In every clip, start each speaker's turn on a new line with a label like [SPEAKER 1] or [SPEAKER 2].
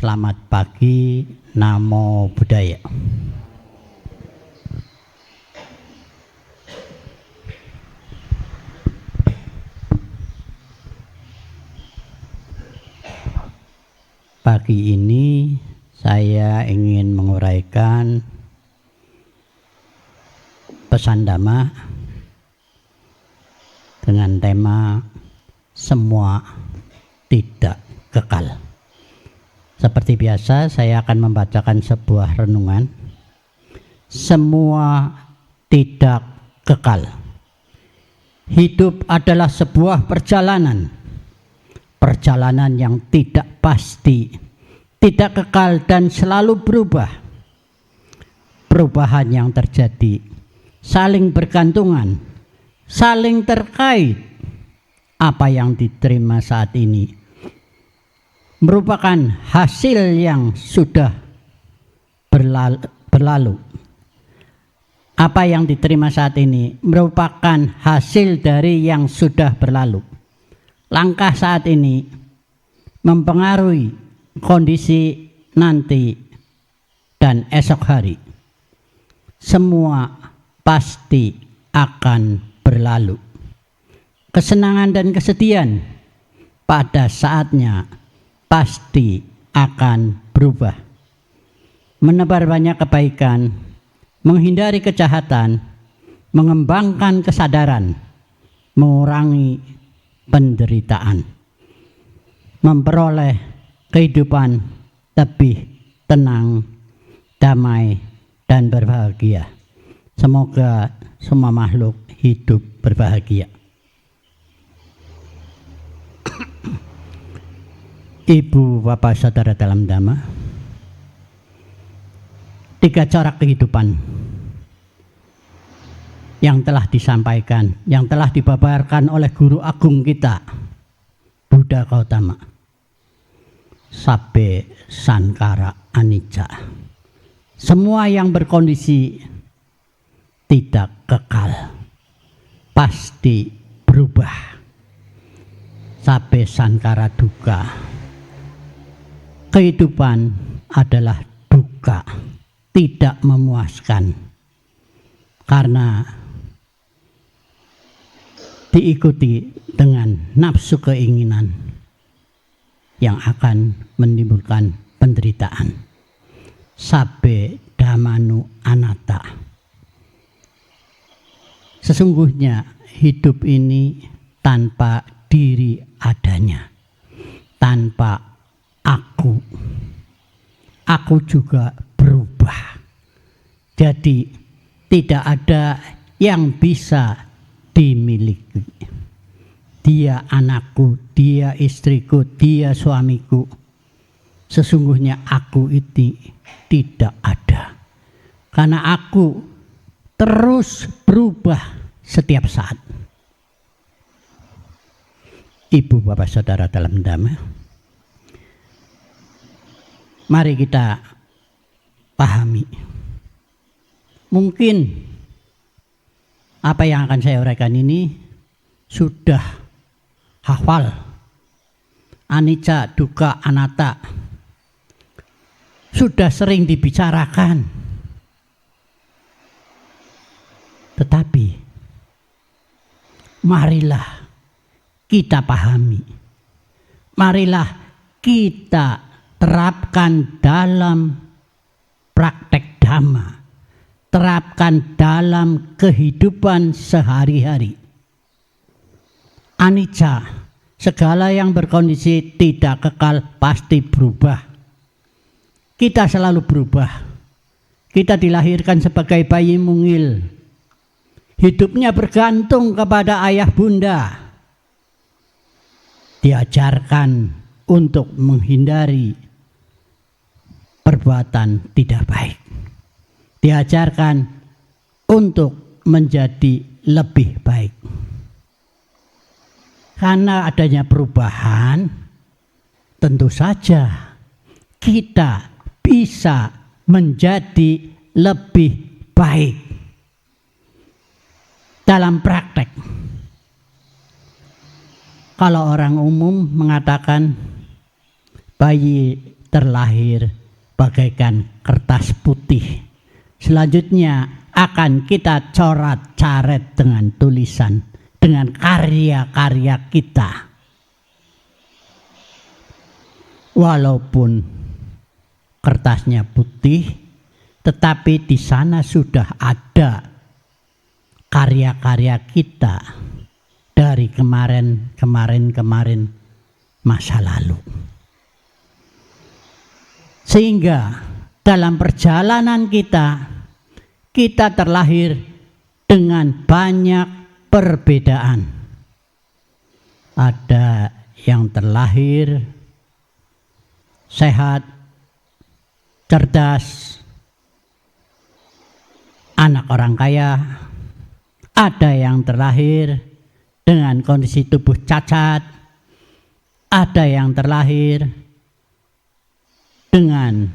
[SPEAKER 1] Selamat pagi, Namo Buddhaya. Pagi ini saya ingin menguraikan pesan Dhamma dengan tema semua tidak kekal. Seperti biasa, saya akan membacakan sebuah renungan. Semua tidak kekal. Hidup adalah sebuah perjalanan. Perjalanan yang tidak pasti, tidak kekal dan selalu berubah. Perubahan yang terjadi saling bergantungan, saling terkait. Apa yang diterima saat ini merupakan hasil yang sudah berlalu. Apa yang diterima saat ini merupakan hasil dari yang sudah berlalu. Langkah saat ini mempengaruhi kondisi nanti dan esok hari. Semua pasti akan berlalu. Kesenangan dan kesedihan pada saatnya pasti akan berubah. Menebar banyak kebaikan, menghindari kejahatan, mengembangkan kesadaran, mengurangi penderitaan, memperoleh kehidupan lebih tenang, damai, dan berbahagia. Semoga semua makhluk hidup berbahagia. Ibu, Bapak, Saudara dalam Dhamma, 3 corak kehidupan yang telah disampaikan, yang telah dibabarkan oleh Guru Agung kita, Buddha Gautama. Sabbe Sankara Anicca. Semua yang berkondisi tidak kekal, pasti berubah. Sabbe Sankara Dukkha. Kehidupan adalah duka, tidak memuaskan, karena diikuti dengan nafsu keinginan yang akan menimbulkan penderitaan. Sabbe dhammanu anatta. Sesungguhnya hidup ini tanpa diri adanya, tanpa aku. Aku juga berubah. Jadi tidak ada yang bisa dimiliki. Dia anakku, dia istriku, dia suamiku. Sesungguhnya aku itu tidak ada. Karena aku terus berubah setiap saat. Ibu, Bapak, Saudara dalam Dhamma, mari kita pahami. Mungkin apa yang akan saya uraikan ini sudah hafal. Anicca, dukkha, anatta. Sudah sering dibicarakan. Tetapi marilah kita pahami. Marilah kita terapkan dalam praktek Dhamma, terapkan dalam kehidupan sehari-hari. Anicca, segala yang berkondisi tidak kekal pasti berubah. Kita selalu berubah. Kita dilahirkan sebagai bayi mungil. Hidupnya bergantung kepada ayah bunda. Diajarkan untuk menghindari perbuatan tidak baik. Diajarkan untuk menjadi lebih baik. Karena adanya perubahan, tentu saja kita bisa menjadi lebih baik dalam praktek. Kalau orang umum mengatakan bayi terlahir bagaikan kertas putih. Selanjutnya akan kita coret-caret dengan tulisan, dengan karya-karya kita. Walaupun kertasnya putih, tetapi di sana sudah ada karya-karya kita dari kemarin masa lalu. Sehingga dalam perjalanan kita terlahir dengan banyak perbedaan. Ada yang terlahir sehat, cerdas, anak orang kaya. Ada yang terlahir dengan kondisi tubuh cacat. Ada yang terlahir dengan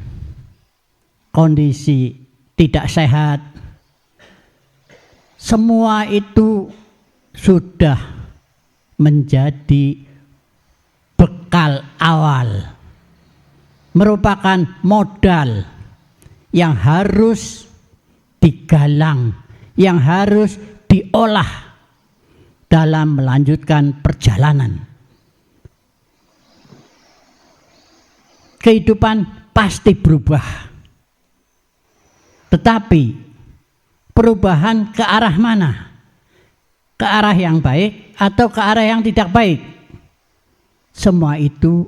[SPEAKER 1] kondisi tidak sehat. Semua itu sudah menjadi bekal awal, merupakan modal yang harus digalang, yang harus diolah dalam melanjutkan perjalanan. Kehidupan pasti berubah, tetapi perubahan ke arah mana? Ke arah yang baik atau ke arah yang tidak baik? Semua itu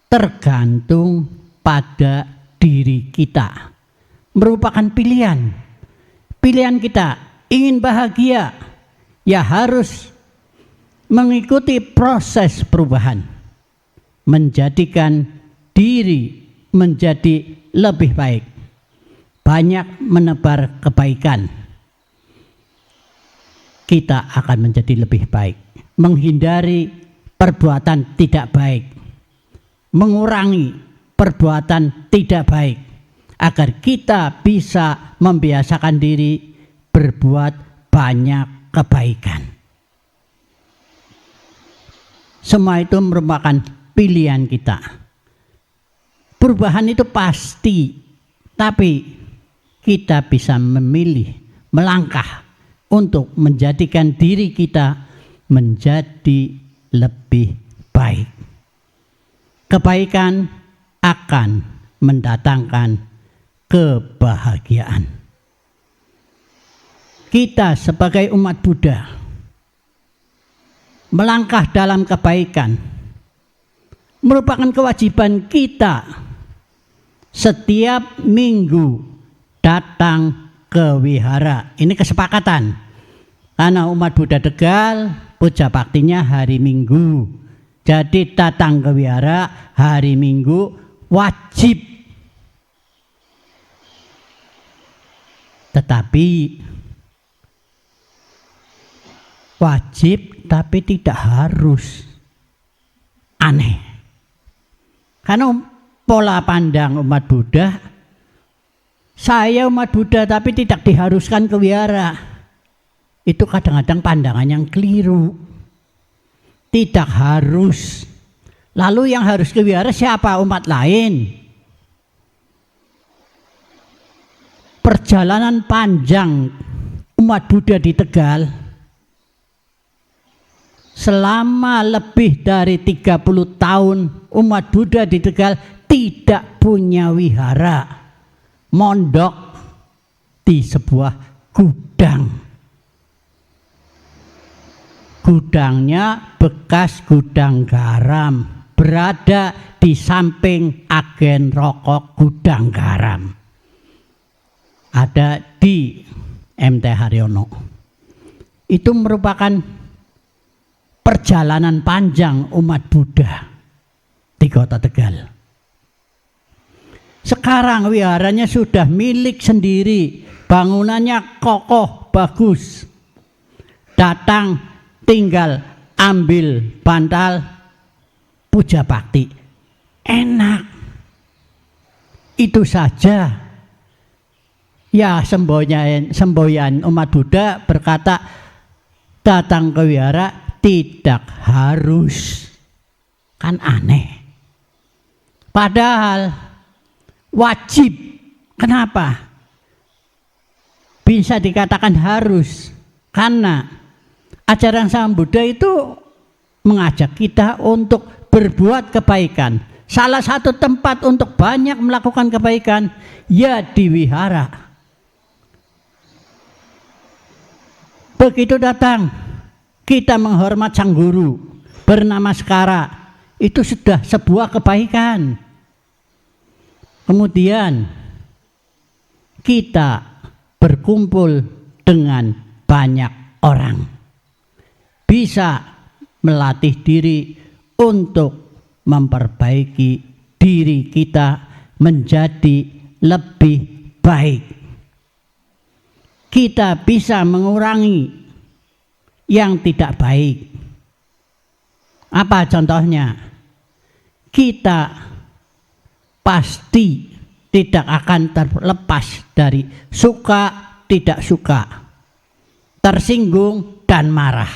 [SPEAKER 1] tergantung pada diri kita. Merupakan pilihan. Pilihan kita ingin bahagia, ya harus mengikuti proses perubahan, menjadikan diri menjadi lebih baik, banyak menebar kebaikan. Kita akan menjadi lebih baik, menghindari perbuatan tidak baik, mengurangi perbuatan tidak baik, agar kita bisa membiasakan diri berbuat banyak kebaikan. Semua itu merupakan pilihan kita. Perubahan itu pasti, tapi kita bisa memilih, melangkah untuk menjadikan diri kita menjadi lebih baik. Kebaikan akan mendatangkan kebahagiaan. Kita sebagai umat Buddha melangkah dalam kebaikan merupakan kewajiban kita. Setiap minggu datang ke wihara. Ini kesepakatan. Karena umat Buddha Tegal puja baktinya hari Minggu. Jadi datang ke wihara hari Minggu wajib. Tetapi wajib tapi tidak harus. Aneh. Karena pola pandang umat Buddha, saya umat Buddha tapi tidak diharuskan ke wihara. Itu kadang-kadang pandangan yang keliru. Tidak harus. Lalu yang harus ke wihara siapa? Umat lain. Perjalanan panjang umat Buddha di Tegal selama lebih dari 30 tahun umat Buddha di Tegal tidak punya wihara, mondok di sebuah gudang. Gudangnya bekas gudang garam, berada di samping agen rokok gudang garam. Ada di MT Haryono. Itu merupakan perjalanan panjang umat Buddha di Kota Tegal. Sekarang wiharanya sudah milik sendiri, bangunannya kokoh, bagus. Datang, tinggal ambil bantal, puja bakti. Enak. Itu saja. Ya semboyan umat Buddha berkata, datang ke wihara tidak harus. Kan aneh. Padahal wajib. Kenapa? Bisa dikatakan harus, karena ajaran Sang Buddha itu mengajak kita untuk berbuat kebaikan. Salah satu tempat untuk banyak melakukan kebaikan ya di wihara. Begitu datang kita menghormat sang guru bernama Skara, itu sudah sebuah kebaikan. Kemudian kita berkumpul dengan banyak orang, bisa melatih diri untuk memperbaiki diri kita menjadi lebih baik. Kita bisa mengurangi yang tidak baik. Apa contohnya? Kita pasti tidak akan terlepas dari suka, tidak suka, tersinggung, dan marah.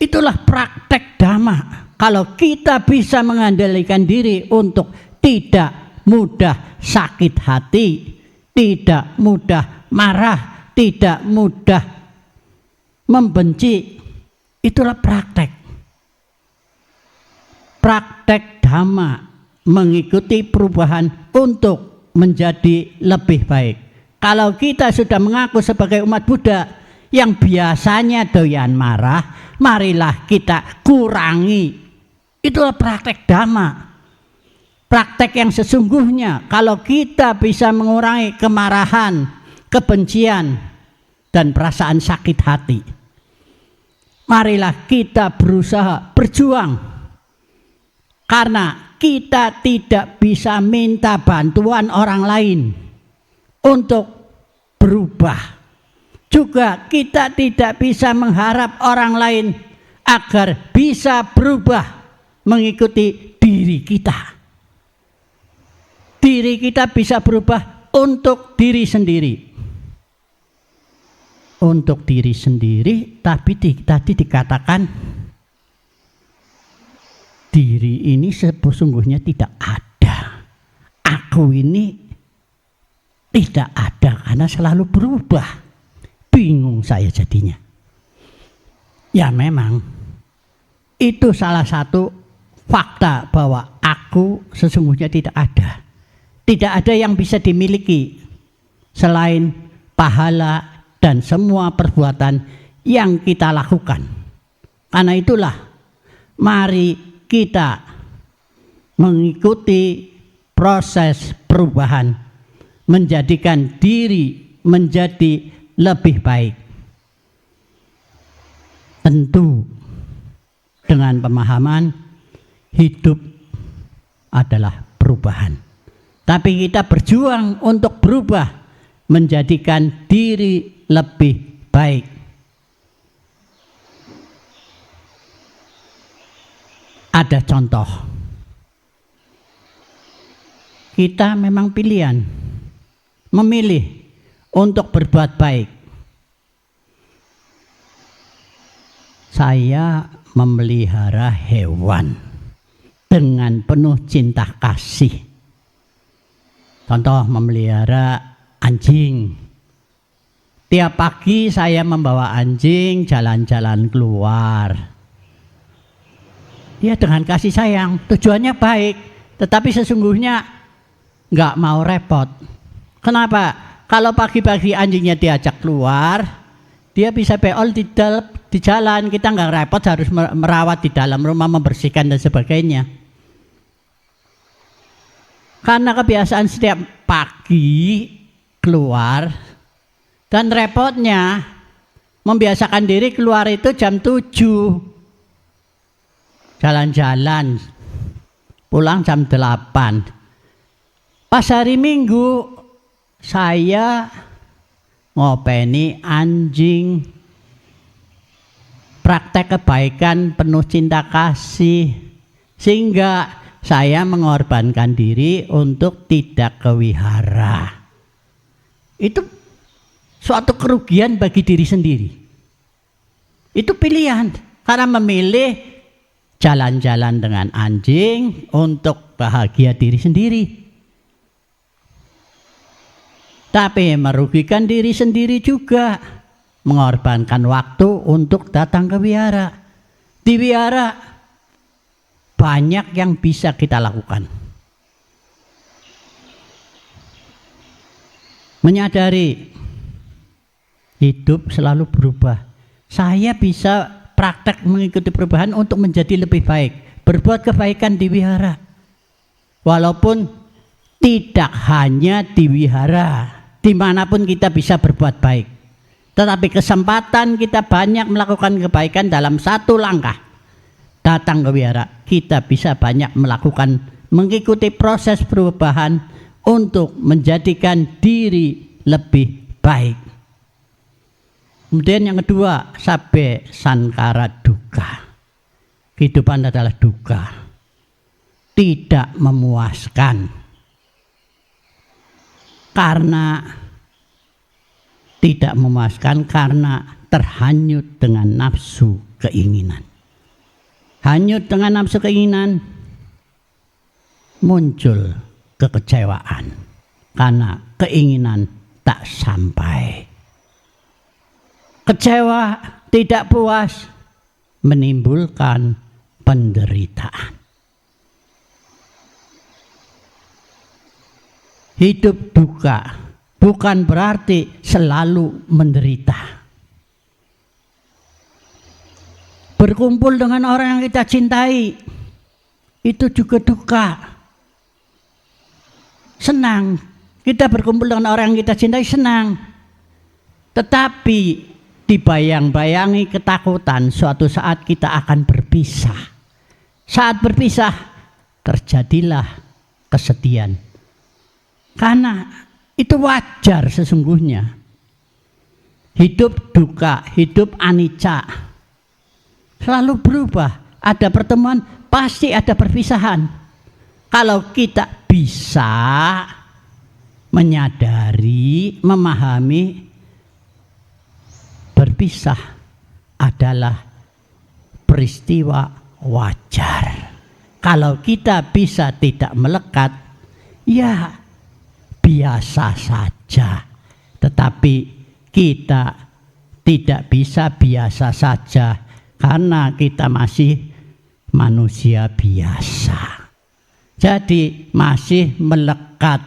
[SPEAKER 1] Itulah praktek dhamma. Kalau kita bisa mengendalikan diri untuk tidak mudah sakit hati, tidak mudah marah, tidak mudah membenci, itulah praktek. Praktek dhamma, mengikuti perubahan untuk menjadi lebih baik. Kalau kita sudah mengaku sebagai umat Buddha yang biasanya doyan marah, marilah kita kurangi. Itulah praktek dhamma. Praktek yang sesungguhnya. Kalau kita bisa mengurangi kemarahan, kebencian, dan perasaan sakit hati, marilah kita berusaha berjuang. Karena kita tidak bisa minta bantuan orang lain untuk berubah. Juga kita tidak bisa mengharap orang lain agar bisa berubah mengikuti diri kita. Diri kita bisa berubah untuk diri sendiri. Untuk diri sendiri, tapi tadi dikatakan diri ini sesungguhnya tidak ada. Aku ini tidak ada karena selalu berubah. Bingung saya jadinya. Ya memang itu salah satu fakta bahwa aku sesungguhnya tidak ada. Tidak ada yang bisa dimiliki selain pahala dan semua perbuatan yang kita lakukan. Karena itulah mari kita mengikuti proses perubahan, menjadikan diri menjadi lebih baik. Tentu dengan pemahaman hidup adalah perubahan. Tapi kita berjuang untuk berubah, menjadikan diri lebih baik. Ada contoh. Kita memang pilihan, memilih untuk berbuat baik. Saya memelihara hewan dengan penuh cinta kasih. Contoh, memelihara anjing. Tiap pagi saya membawa anjing jalan-jalan keluar. Dia dengan kasih sayang, tujuannya baik, tetapi sesungguhnya nggak mau repot. Kenapa? Kalau pagi-pagi anjingnya diajak keluar, dia bisa beol di jalan, kita nggak repot harus merawat di dalam rumah, membersihkan dan sebagainya. Karena kebiasaan setiap pagi keluar, dan repotnya membiasakan diri keluar itu jam 7. Jalan-jalan, pulang jam 8. Pas hari Minggu, saya ngopeni anjing, praktek kebaikan penuh cinta kasih, sehingga saya mengorbankan diri untuk tidak ke wihara. Itu suatu kerugian bagi diri sendiri. Itu pilihan, karena memilih jalan-jalan dengan anjing untuk bahagia diri sendiri. Tapi merugikan diri sendiri juga, mengorbankan waktu untuk datang ke wihara. Di wihara banyak yang bisa kita lakukan. Menyadari hidup selalu berubah. Saya bisa praktek mengikuti perubahan untuk menjadi lebih baik, berbuat kebaikan di wihara. Walaupun tidak hanya di wihara, dimanapun kita bisa berbuat baik. Tetapi kesempatan kita banyak melakukan kebaikan dalam satu langkah. Datang ke wihara, kita bisa banyak mengikuti proses perubahan untuk menjadikan diri lebih baik. Kemudian yang kedua, sabbe sankara duka. Kehidupan adalah duka, tidak memuaskan. Karena tidak memuaskan karena terhanyut dengan nafsu keinginan. Hanyut dengan nafsu keinginan, muncul kekecewaan karena keinginan tak sampai. Kecewa, tidak puas, menimbulkan penderitaan. Hidup duka bukan berarti selalu menderita. Berkumpul dengan orang yang kita cintai itu juga duka. Senang, kita berkumpul dengan orang yang kita cintai, senang. Tetapi dibayang-bayangi ketakutan suatu saat kita akan berpisah. Saat berpisah terjadilah kesedihan. Karena itu wajar sesungguhnya. Hidup duka, hidup anicca selalu berubah. Ada pertemuan, pasti ada perpisahan. Kalau kita bisa menyadari, memahami, berpisah adalah peristiwa wajar. Kalau kita bisa tidak melekat, ya biasa saja. Tetapi kita tidak bisa biasa saja karena kita masih manusia biasa. Jadi masih melekat,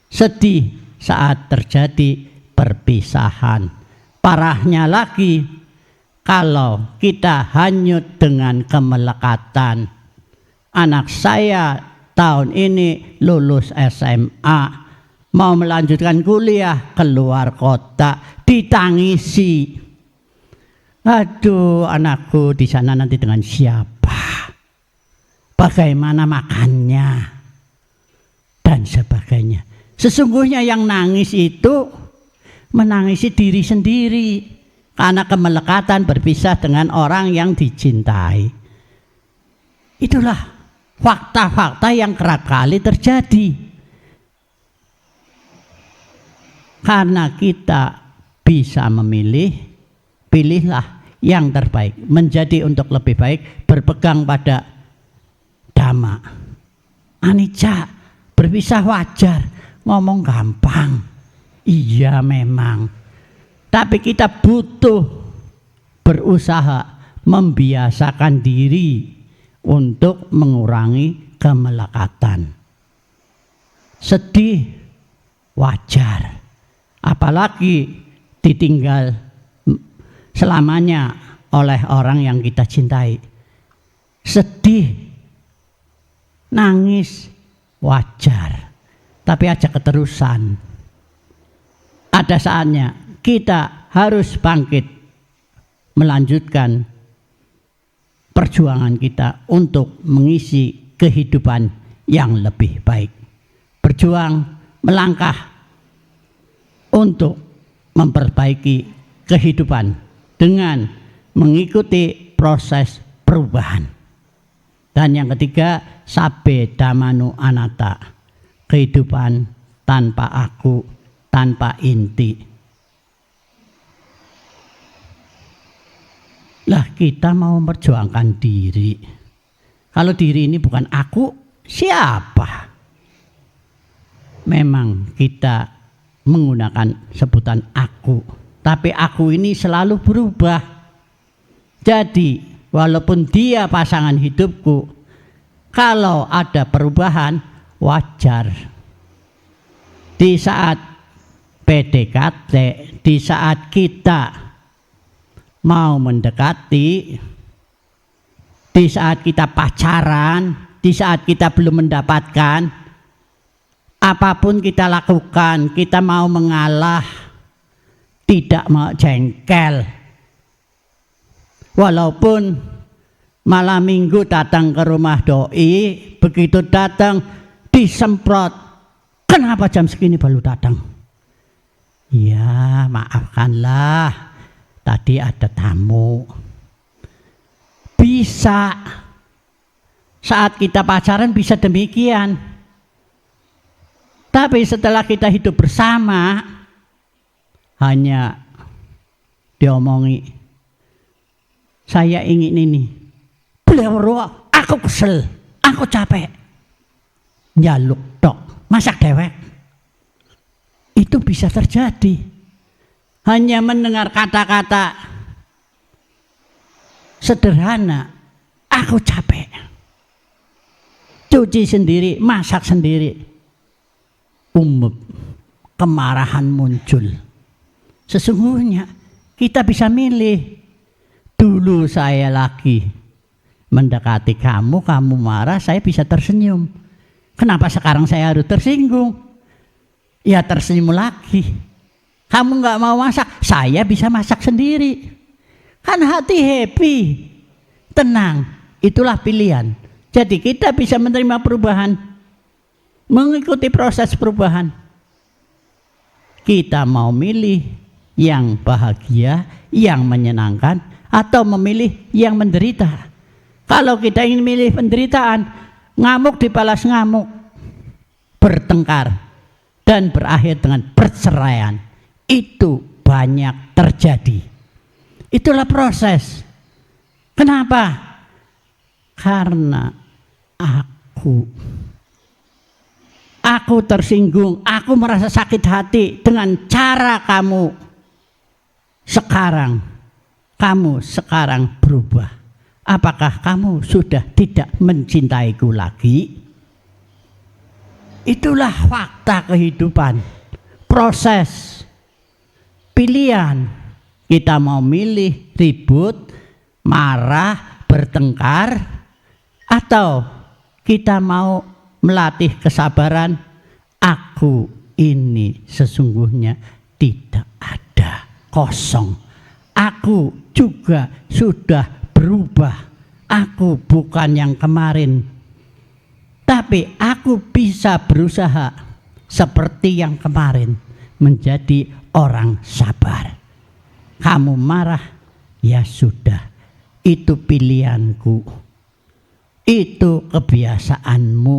[SPEAKER 1] sedih saat terjadi perpisahan. Parahnya lagi kalau kita hanyut dengan kemelekatan. Anak saya tahun ini lulus SMA, mau melanjutkan kuliah keluar kota, ditangisi. Aduh, anakku di sana nanti dengan siapa? Bagaimana makannya? Dan sebagainya. Sesungguhnya yang nangis itu menangisi diri sendiri karena kemelekatan berpisah dengan orang yang dicintai. Itulah fakta-fakta yang kerap kali terjadi. Karena kita bisa memilih, pilihlah yang terbaik, menjadi untuk lebih baik, berpegang pada Dhamma. Anicca, berpisah wajar, ngomong gampang. Iya memang. Tapi kita butuh berusaha membiasakan diri untuk mengurangi kemelekatan. Sedih wajar. Apalagi ditinggal selamanya oleh orang yang kita cintai. Sedih, nangis wajar. Tapi aja keterusan. Ada saatnya kita harus bangkit melanjutkan perjuangan kita untuk mengisi kehidupan yang lebih baik. Berjuang, melangkah untuk memperbaiki kehidupan dengan mengikuti proses perubahan. Dan yang ketiga, sabbe dhammanu anatta, kehidupan tanpa aku, tanpa inti. Lah kita mau memperjuangkan diri. Kalau diri ini bukan aku, siapa? Memang kita menggunakan sebutan aku, tapi aku ini selalu berubah. Jadi walaupun dia pasangan hidupku, kalau ada perubahan wajar. Di saat PDKT, di saat kita mau mendekati, di saat kita pacaran, di saat kita belum mendapatkan, apapun kita lakukan, kita mau mengalah, tidak mau jengkel. Walaupun malam minggu datang ke rumah doi, begitu datang disemprot, kenapa jam segini baru datang? Ya maafkanlah, tadi ada tamu. Bisa saat kita pacaran bisa demikian, tapi setelah kita hidup bersama hanya diomongi, saya ingin ini, beliau aku kesel, aku capek, nyaluk tok, masak dewek. Itu bisa terjadi. Hanya mendengar kata-kata sederhana, aku capek, cuci sendiri, masak sendiri, kemarahan muncul. Sesungguhnya kita bisa milih. Dulu saya lagi mendekati kamu, kamu marah, saya bisa tersenyum. Kenapa sekarang saya harus tersinggung? Ya tersenyum lagi. Kamu nggak mau masak, saya bisa masak sendiri. Kan hati happy, tenang. Itulah pilihan. Jadi kita bisa menerima perubahan, mengikuti proses perubahan. Kita mau milih yang bahagia, yang menyenangkan, atau memilih yang menderita. Kalau kita ingin milih penderitaan, ngamuk dibalas ngamuk, bertengkar, dan berakhir dengan perceraian. Itu banyak terjadi. Itulah proses. Kenapa? Karena aku tersinggung, aku merasa sakit hati dengan cara kamu sekarang berubah. Apakah kamu sudah tidak mencintaiku lagi? Itulah fakta kehidupan, proses, pilihan. Kita mau milih ribut, marah, bertengkar, atau kita mau melatih kesabaran. Aku ini sesungguhnya tidak ada, kosong. Aku juga sudah berubah. Aku bukan yang kemarin, tapi aku bisa berusaha seperti yang kemarin, menjadi orang sabar. Kamu marah, ya sudah, itu pilihanku, itu kebiasaanmu.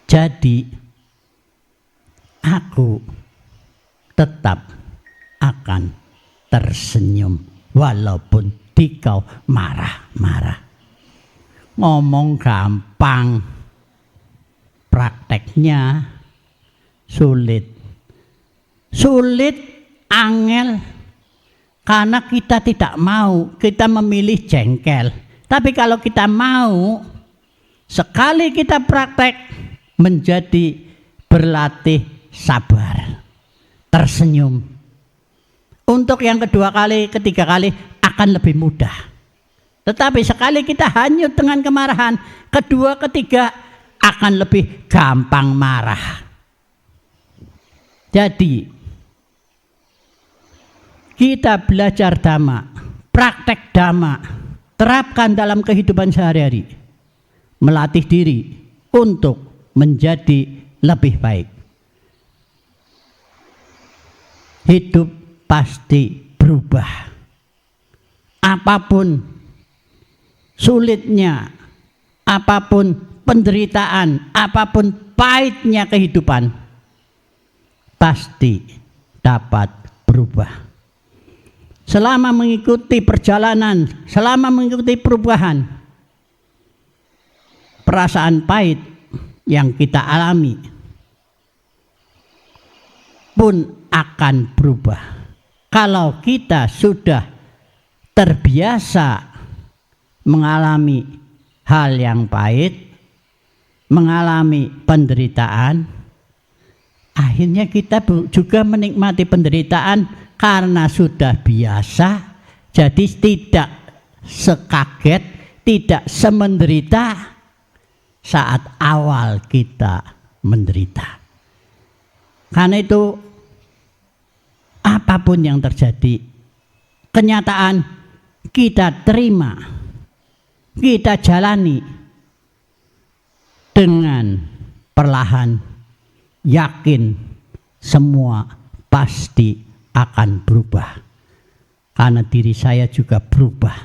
[SPEAKER 1] Jadi aku tetap akan tersenyum walaupun dikau marah-marah. Ngomong gampang, prakteknya sulit. Sulit, angel, karena kita tidak mau, kita memilih jengkel. Tapi kalau kita mau, sekali kita praktek, menjadi berlatih sabar, tersenyum. Untuk yang kedua kali, ketiga kali akan lebih mudah. Tetapi sekali kita hanyut dengan kemarahan, kedua, ketiga akan lebih gampang marah. Jadi kita belajar dhamma, praktek dhamma, terapkan dalam kehidupan sehari-hari, melatih diri untuk menjadi lebih baik. Hidup pasti berubah. Apapun sulitnya, apapun penderitaan, apapun pahitnya kehidupan, pasti dapat berubah. Selama mengikuti perjalanan, selama mengikuti perubahan, perasaan pahit yang kita alami pun akan berubah. Kalau kita sudah terbiasa mengalami hal yang pahit, mengalami penderitaan, akhirnya kita juga menikmati penderitaan karena sudah biasa, jadi tidak sekaget, tidak semenderita saat awal kita menderita. Karena itu apapun yang terjadi, kenyataan kita terima, kita jalani dengan perlahan, yakin semua pasti akan berubah. Karena diri saya juga berubah,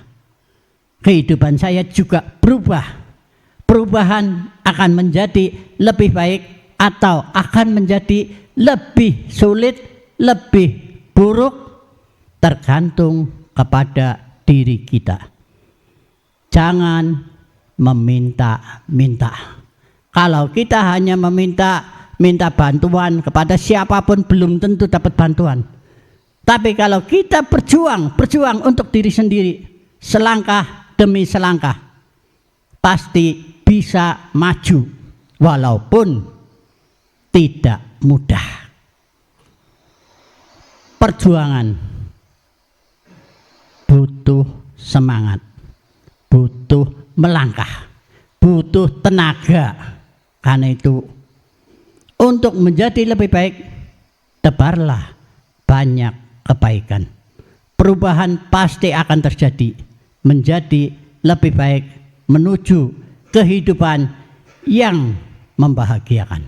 [SPEAKER 1] kehidupan saya juga berubah. Perubahan akan menjadi lebih baik atau akan menjadi lebih sulit, lebih buruk, tergantung kepada diri kita. Jangan meminta-minta. Kalau kita hanya minta bantuan kepada siapapun, belum tentu dapat bantuan. Tapi kalau kita berjuang untuk diri sendiri, selangkah demi selangkah, pasti bisa maju walaupun tidak mudah. Perjuangan butuh semangat, butuh melangkah, butuh tenaga. Karena itu untuk menjadi lebih baik, tebarlah banyak kebaikan. Perubahan pasti akan terjadi menjadi lebih baik, menuju kehidupan yang membahagiakan.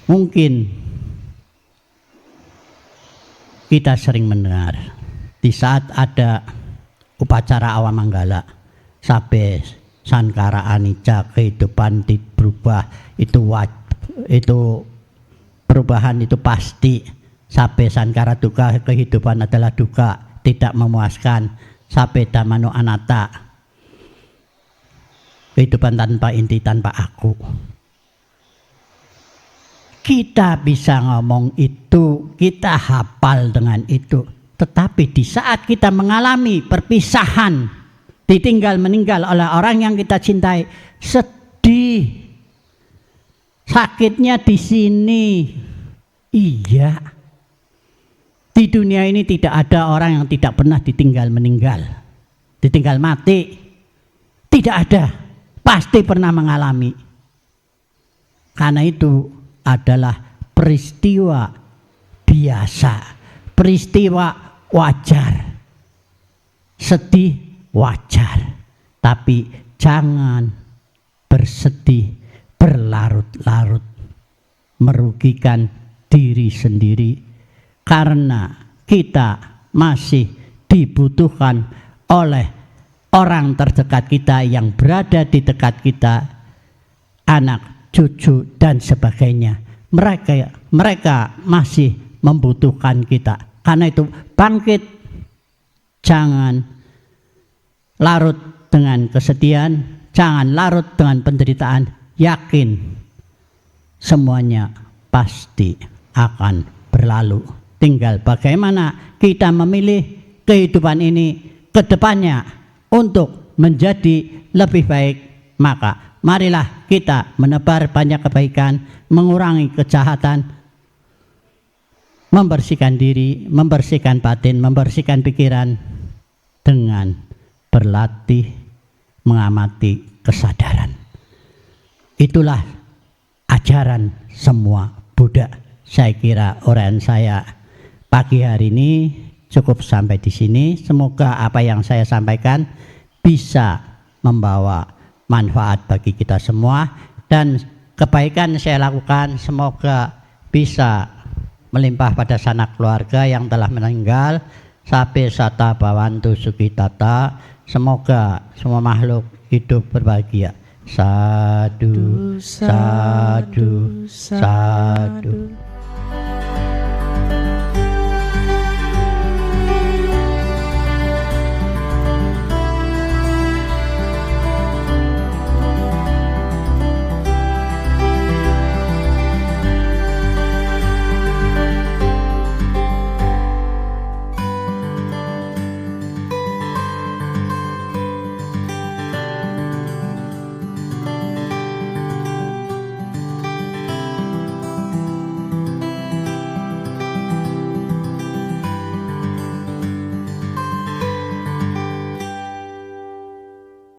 [SPEAKER 1] Mungkin kita sering mendengar di saat ada upacara awam manggala, sabe sankara anicca, kehidupan berubah, itu perubahan itu pasti. Sabe sankara duka, kehidupan adalah duka, tidak memuaskan. Sabe dhammano anatta, kehidupan tanpa inti, tanpa aku. Kita bisa ngomong itu, kita hafal dengan itu, tetapi di saat kita mengalami perpisahan, ditinggal meninggal oleh orang yang kita cintai, sedih, sakitnya di sini. Iya, di dunia ini tidak ada orang yang tidak pernah ditinggal meninggal, ditinggal mati. Tidak ada, pasti pernah mengalami. Karena itu adalah peristiwa biasa, peristiwa wajar. Sedih wajar, tapi jangan bersedih berlarut-larut, merugikan diri sendiri. Karena kita masih dibutuhkan oleh orang terdekat kita yang berada di dekat kita, anak, cucu, dan sebagainya. Mereka masih membutuhkan kita. Karena itu bangkit, jangan larut dengan kesedihan, jangan larut dengan penderitaan. Yakin semuanya pasti akan berlalu. Tinggal bagaimana kita memilih kehidupan ini ke depannya untuk menjadi lebih baik. Maka marilah kita menebar banyak kebaikan, mengurangi kejahatan, membersihkan diri, membersihkan batin, membersihkan pikiran dengan berlatih mengamati kesadaran. Itulah ajaran semua Buddha. Saya kira uraian saya pagi hari ini cukup sampai di sini. Semoga apa yang saya sampaikan bisa membawa manfaat bagi kita semua, dan kebaikan saya lakukan semoga bisa melimpah pada sanak keluarga yang telah meninggal. Sabe sata bawantu sukitata, semoga semua makhluk hidup berbahagia. Sadu, sadu, sadu.